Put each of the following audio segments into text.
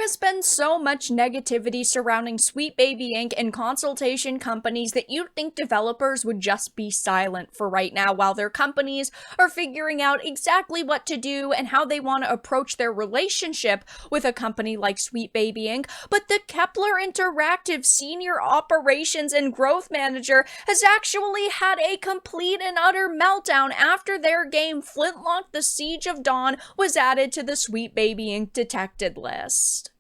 has been so much negativity surrounding Sweet Baby Inc. and consultation companies that you'd think developers would just be silent for right now while their companies are figuring out exactly what to do and how they want to approach their relationship with a company like Sweet Baby Inc. But the Kepler Interactive Senior Operations and Growth Manager has actually had a complete and utter meltdown after their game Flintlock: The Siege of Dawn was added to the Sweet Baby Inc. detected list.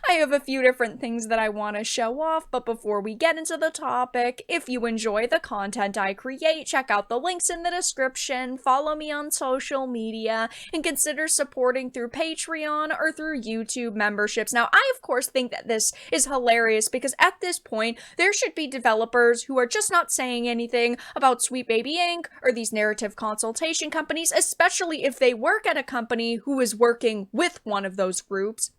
I have a few different things that I want to show off, but before we get into the topic, if you enjoy the content I create, check out the links in the description, follow me on social media, and consider supporting through Patreon or through YouTube memberships. Now, I of course think that this is hilarious because at this point, there should be developers who are just not saying anything about Sweet Baby Inc. or these narrative consultation companies, especially if they work at a company who is working with one of those groups.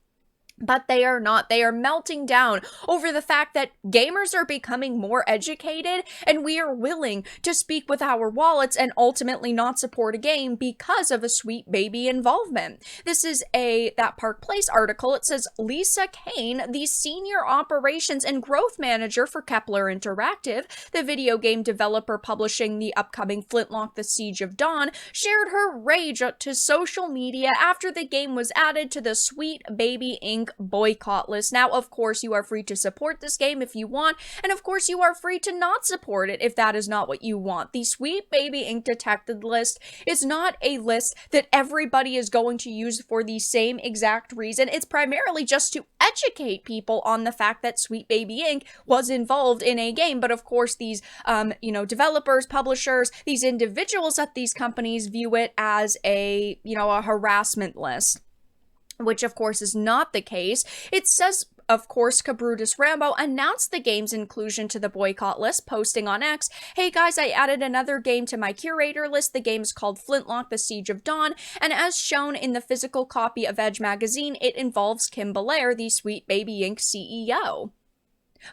But they are not. They are melting down over the fact that gamers are becoming more educated and we are willing to speak with our wallets and ultimately not support a game because of a Sweet Baby involvement. This is That Park Place article. It says Lisa Kane, the Senior Operations and Growth Manager for Kepler Interactive, the video game developer publishing the upcoming Flintlock: The Siege of Dawn, shared her rage to social media after the game was added to the Sweet Baby Inc. boycott list. Now, of course, you are free to support this game if you want, and of course, you are free to not support it if that is not what you want. The Sweet Baby Inc. detected list is not a list that everybody is going to use for the same exact reason. It's primarily just to educate people on the fact that Sweet Baby Inc. was involved in a game, but of course, these, developers, publishers, these individuals at these companies view it as a harassment list, which of course is not the case. It says, of course, Cabrutus Rambo announced the game's inclusion to the boycott list, posting on X, "Hey guys, I added another game to my curator list. The game is called Flintlock: The Siege of Dawn, and as shown in the physical copy of Edge magazine, it involves Kim Belair, the Sweet Baby Inc. CEO."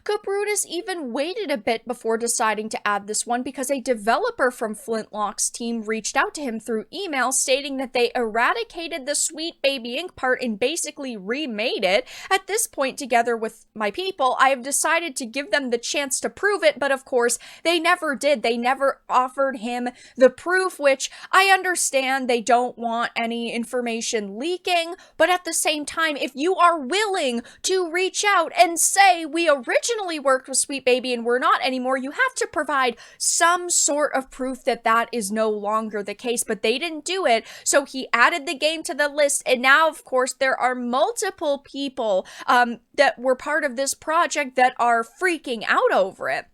Cabrutus even waited a bit before deciding to add this one because a developer from Flintlock's team reached out to him through email stating that they eradicated the Sweet Baby Inc. part and basically remade it. At this point, together with my people, I have decided to give them the chance to prove it, but of course, they never did. They never offered him the proof, which I understand they don't want any information leaking, but at the same time, if you are willing to reach out and say, we originally worked with Sweet Baby and we're not anymore, you have to provide some sort of proof that that is no longer the case, but they didn't do it, so he added the game to the list, and now, of course, there are multiple people that were part of this project that are freaking out over it.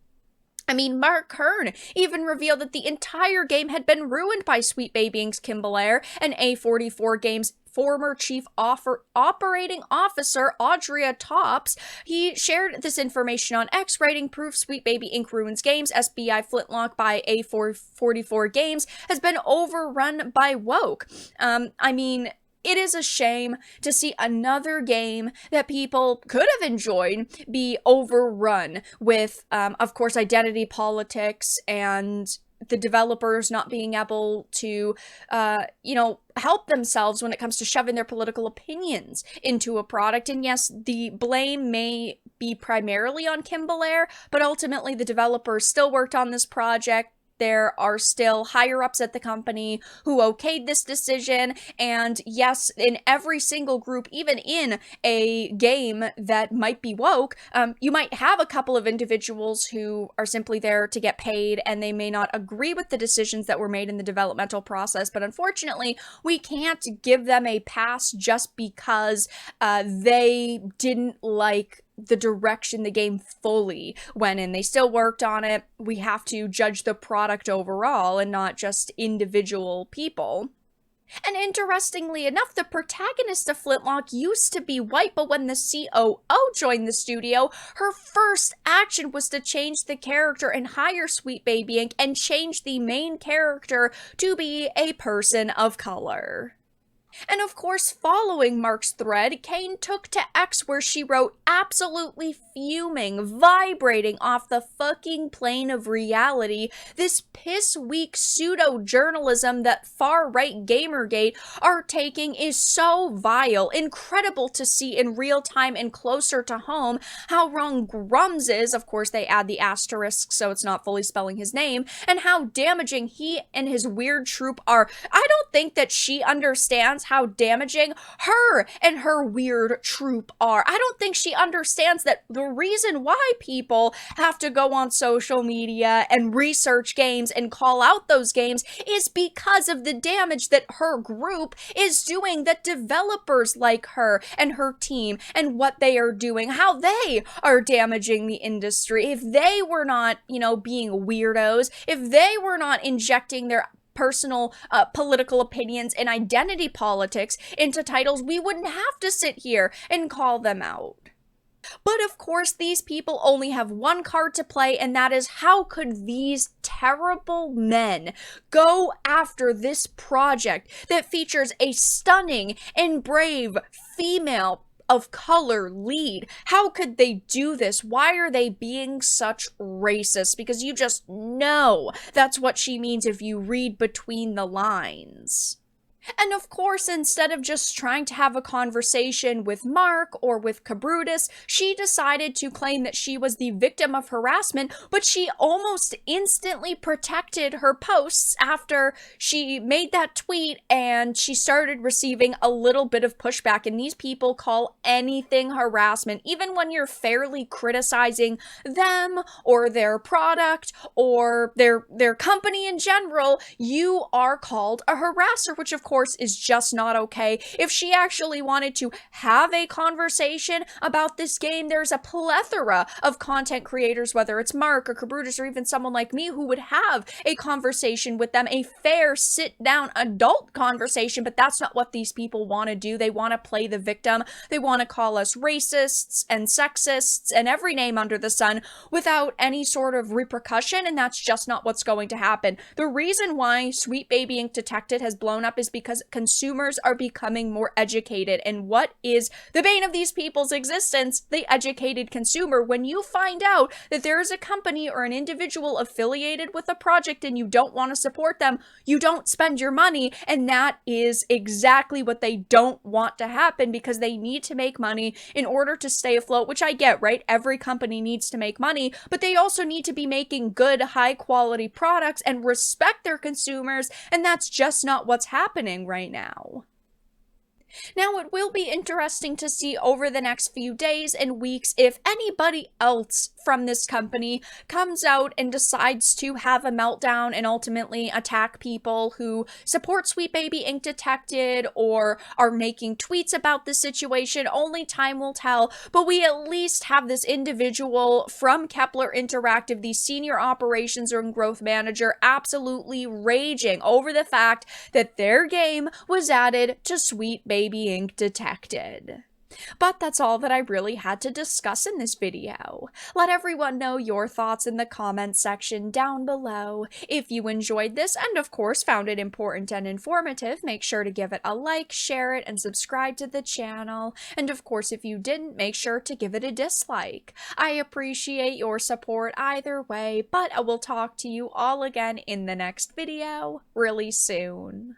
I mean, Mark Kern even revealed that the entire game had been ruined by Sweet Baby Inc.'s Kim Belair and A44 Games' former chief operating officer, Audrea Tops. He shared this information on X, writing, "Proof Sweet Baby Inc. ruins games. SBI Flintlock by A44 Games has been overrun by woke." It is a shame to see another game that people could have enjoyed be overrun with, of course, identity politics and the developers not being able to, help themselves when it comes to shoving their political opinions into a product. And yes, the blame may be primarily on Kim Belair, but ultimately the developers still worked on this project. There are still higher-ups at the company who okayed this decision, and yes, in every single group, even in a game that might be woke, you might have a couple of individuals who are simply there to get paid, and they may not agree with the decisions that were made in the developmental process, but unfortunately, we can't give them a pass just because they didn't like the direction the game fully went in. They still worked on it. We have to judge the product overall and not just individual people. And interestingly enough, the protagonist of Flintlock used to be white, but when the COO joined the studio, her first action was to change the character and hire Sweet Baby Inc. and change the main character to be a person of color. And of course, following Mark's thread, Kane took to X where she wrote, absolutely fuming, vibrating off the fucking plane of reality. This piss-weak pseudo-journalism that far-right Gamergate are taking is so vile, incredible to see in real time and closer to home. How wrong Grums is, of course they add the asterisk so it's not fully spelling his name, and how damaging he and his weird troop are. I don't think that she understands how damaging her and her weird troop are. I don't think she understands that the reason why people have to go on social media and research games and call out those games is because of the damage that her group is doing, that developers like her and her team and what they are doing, how they are damaging the industry. If they were not, being weirdos, if they were not injecting their personal political opinions and identity politics into titles, we wouldn't have to sit here and call them out. But of course, these people only have one card to play, and that is, how could these terrible men go after this project that features a stunning and brave female of color lead? How could they do this? Why are they being such racists? Because you just know that's what she means if you read between the lines. And of course, instead of just trying to have a conversation with Mark or with Cabrutus, she decided to claim that she was the victim of harassment, but she almost instantly protected her posts after she made that tweet and she started receiving a little bit of pushback. And these people call anything harassment, even when you're fairly criticizing them or their product or their company in general, you are called a harasser, which of course is just not okay. If she actually wanted to have a conversation about this game, there's a plethora of content creators, whether it's Mark or Cabrutus or even someone like me, who would have a conversation with them, a fair sit-down adult conversation, but that's not what these people want to do. They want to play the victim. They want to call us racists and sexists and every name under the sun without any sort of repercussion, and that's just not what's going to happen. The reason why Sweet Baby Ink Detected has blown up is because consumers are becoming more educated. And what is the bane of these people's existence? The educated consumer. When you find out that there is a company or an individual affiliated with a project and you don't want to support them, you don't spend your money. And that is exactly what they don't want to happen, because they need to make money in order to stay afloat, which I get, right? Every company needs to make money, but they also need to be making good, high quality products and respect their consumers. And that's just not what's happening right now. Now, it will be interesting to see over the next few days and weeks if anybody else from this company comes out and decides to have a meltdown and ultimately attack people who support Sweet Baby Ink Detected or are making tweets about the situation. Only time will tell, but we at least have this individual from Kepler Interactive, the senior operations and growth manager, absolutely raging over the fact that their game was added to Sweet Baby Ink Detected. But that's all that I really had to discuss in this video. Let everyone know your thoughts in the comments section down below. If you enjoyed this and of course found it important and informative, make sure to give it a like, share it, and subscribe to the channel. And of course, if you didn't, make sure to give it a dislike. I appreciate your support either way, but I will talk to you all again in the next video really soon.